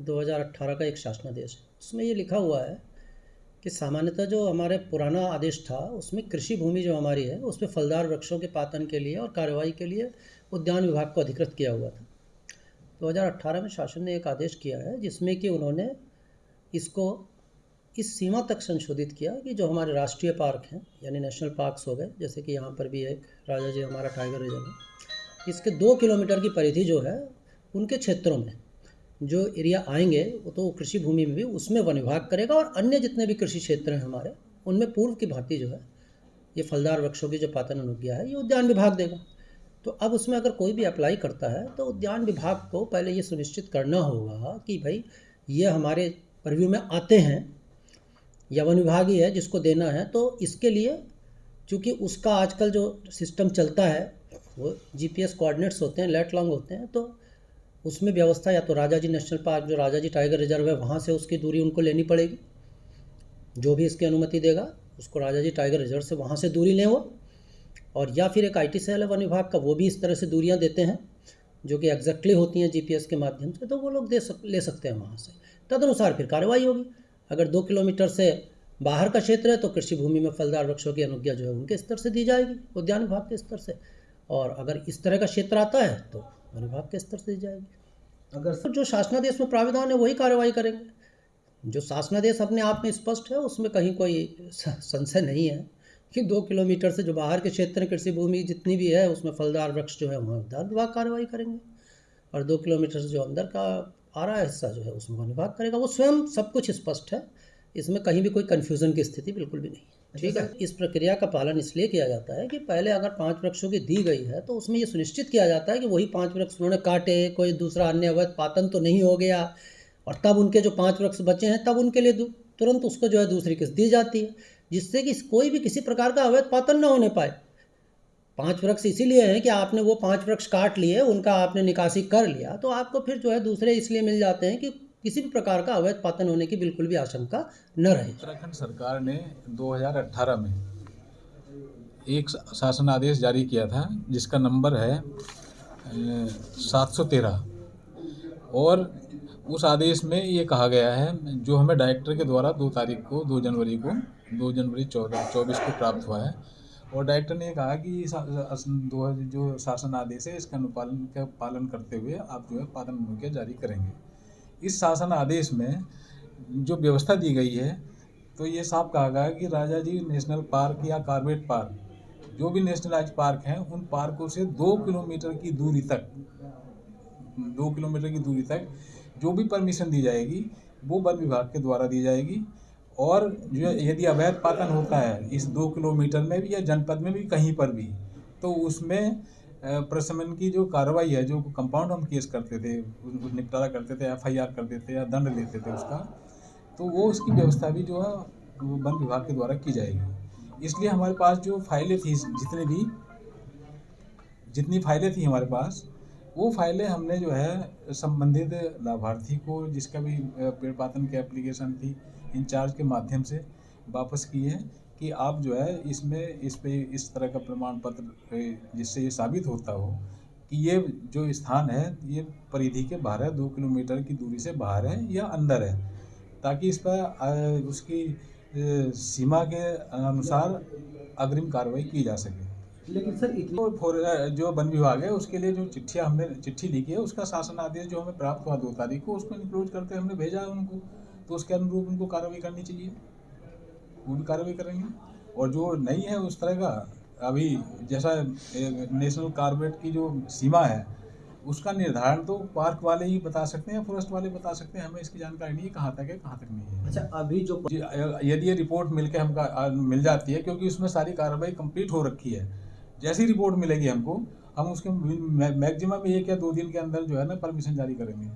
2018 का एक शासनादेश है। उसमें ये लिखा हुआ है कि सामान्यतः जो हमारे पुराना आदेश था उसमें कृषि भूमि जो हमारी है उस पर फलदार वृक्षों के पातन के लिए और कार्रवाई के लिए उद्यान विभाग को अधिकृत किया हुआ था। 2018 में शासन ने एक आदेश किया है जिसमें कि उन्होंने इसको इस सीमा तक संशोधित किया कि जो हमारे राष्ट्रीय पार्क हैं यानी नेशनल पार्क्स हो गए, जैसे कि यहाँ पर भी एक राजा जी हमारा टाइगर रिजर्व है, इसके 2 किलोमीटर की परिधि जो है उनके क्षेत्रों में जो एरिया आएंगे वो तो कृषि भूमि में भी उसमें वन विभाग करेगा और अन्य जितने भी कृषि क्षेत्र हैं हमारे उनमें पूर्व की भांति जो है ये फलदार वृक्षों की जो पातन अनुज्ञा है ये उद्यान विभाग देगा। तो अब उसमें अगर कोई भी अप्लाई करता है तो उद्यान विभाग को पहले ये सुनिश्चित करना होगा कि भाई ये हमारे परव्यू में आते हैं या वन विभाग ही है जिसको देना है। तो इसके लिए चूँकि उसका आजकल जो सिस्टम चलता है वो GPS कोऑर्डिनेट्स होते हैं, लेट लॉन्ग होते हैं, तो उसमें व्यवस्था या तो राजा जी नेशनल पार्क जो राजा जी टाइगर रिजर्व है वहाँ से उसकी दूरी उनको लेनी पड़ेगी, जो भी इसकी अनुमति देगा उसको राजा जी टाइगर रिजर्व से वहाँ से दूरी लें वो, और या फिर एक IT सेल है वन विभाग का वो भी इस तरह से दूरियाँ देते हैं जो कि एग्जैक्टली होती हैं GPS के माध्यम से, तो वो लोग ले सकते हैं वहाँ से। तदनुसार फिर कार्रवाई होगी। अगर 2 किलोमीटर से बाहर का क्षेत्र है तो कृषि भूमि में फलदार वृक्षों की अनुज्ञा जो है उनके स्तर से दी जाएगी, उद्यान विभाग के स्तर से, और अगर इस तरह का क्षेत्र आता है तो वन विभाग के स्तर से दी जाएगी। अगर जो शासनादेश में प्राविधान है वही कार्रवाई करेंगे। जो शासनादेश अपने आप में स्पष्ट है उसमें कहीं कोई संशय नहीं है कि 2 किलोमीटर से जो बाहर के क्षेत्र कृषि भूमि जितनी भी है उसमें फलदार वृक्ष जो है वहाँ उद्यान विभाग कार्रवाई करेंगे, और 2 किलोमीटर से जो अंदर का आ रहा है हिस्सा जो है उसमें वन विभाग करेगा। वो स्वयं सब कुछ स्पष्ट है, इसमें कहीं भी कोई कन्फ्यूज़न की स्थिति बिल्कुल भी नहीं है। ठीक है, इस प्रक्रिया का पालन इसलिए किया जाता है कि पहले अगर 5 वृक्षों की दी गई है तो उसमें ये सुनिश्चित किया जाता है कि वही 5 वृक्ष उन्होंने काटे, कोई दूसरा अन्य अवैध पातन तो नहीं हो गया, और तब उनके जो 5 वृक्ष बचे हैं तब उनके लिए तुरंत उसको जो है दूसरी किस्त दी जाती है, जिससे कि कोई भी किसी प्रकार का अवैध पातन न होने पाए। 5 वृक्ष इसीलिए हैं कि आपने वो 5 वृक्ष काट लिए, उनका आपने निकासी कर लिया, तो आपको फिर जो है दूसरे इसलिए मिल जाते हैं कि किसी भी प्रकार का अवैध पातन होने की बिल्कुल भी आशंका न रहे। उत्तराखंड सरकार ने 2018 में एक शासन आदेश जारी किया था जिसका नंबर है 713, और उस आदेश में ये कहा गया है, जो हमें डायरेक्टर के द्वारा 2 जनवरी 24 को प्राप्त हुआ है, और डायरेक्टर ने कहा कि जो शासन आदेश है इसका पालन करते हुए आप जो है पातन अनुज्ञा जारी करेंगे। इस शासन आदेश में जो व्यवस्था दी गई है तो ये साफ कहा गया है कि राजा जी नेशनल पार्क या कॉर्बेट पार्क जो भी नेशनलाइज पार्क हैं उन पार्कों से 2 किलोमीटर की दूरी तक जो भी परमिशन दी जाएगी वो वन विभाग के द्वारा दी जाएगी, और जो यदि अवैध पातन होता है इस 2 किलोमीटर में भी या जनपद में भी कहीं पर भी तो उसमें प्रशमन की जो कार्रवाई है, जो कंपाउंड हम केस करते थे, निपटारा करते थे, FIR कर देते या दंड देते थे उसका, तो वो उसकी व्यवस्था भी जो है वन विभाग के द्वारा की जाएगी। इसलिए हमारे पास जो फाइलें थी, जितनी फाइलें थी हमारे पास, वो फाइलें हमने जो है संबंधित लाभार्थी को, जिसका भी पेड़ पातन की एप्लीकेशन थी, इंचार्ज के माध्यम से वापस की है कि आप जो है इस पे इस तरह का प्रमाण पत्र जिससे ये साबित होता हो कि ये जो स्थान है ये परिधि के बाहर है, 2 किलोमीटर की दूरी से बाहर है या अंदर है, ताकि इस पर उसकी सीमा के अनुसार अग्रिम कार्रवाई की जा सके। लेकिन सर जो वन विभाग है उसके लिए जो हमने चिट्ठी लिखी है उसका शासन आदेश जो हमें प्राप्त हुआ 2 तारीख को, उसको इंक्लूड करके हमने भेजा है उनको, तो उसके अनुरूप उनको कार्रवाई करनी चाहिए, वो भी कार्रवाई करेंगे। और जो नहीं है उस तरह का, अभी जैसा नेशनल कॉर्बेट की जो सीमा है उसका निर्धारण तो पार्क वाले ही बता सकते हैं, फॉरेस्ट वाले बता सकते हैं, हमें इसकी जानकारी नहीं है कहाँ तक है कहाँ तक नहीं है। अच्छा, अभी जो यदि ये रिपोर्ट मिल जाती है, क्योंकि उसमें सारी कार्रवाई कंप्लीट हो रखी है, जैसी रिपोर्ट मिलेगी हमको, हम उसके मैक्सिमम 1 या 2 दिन के अंदर जो है ना परमिशन जारी करेंगे।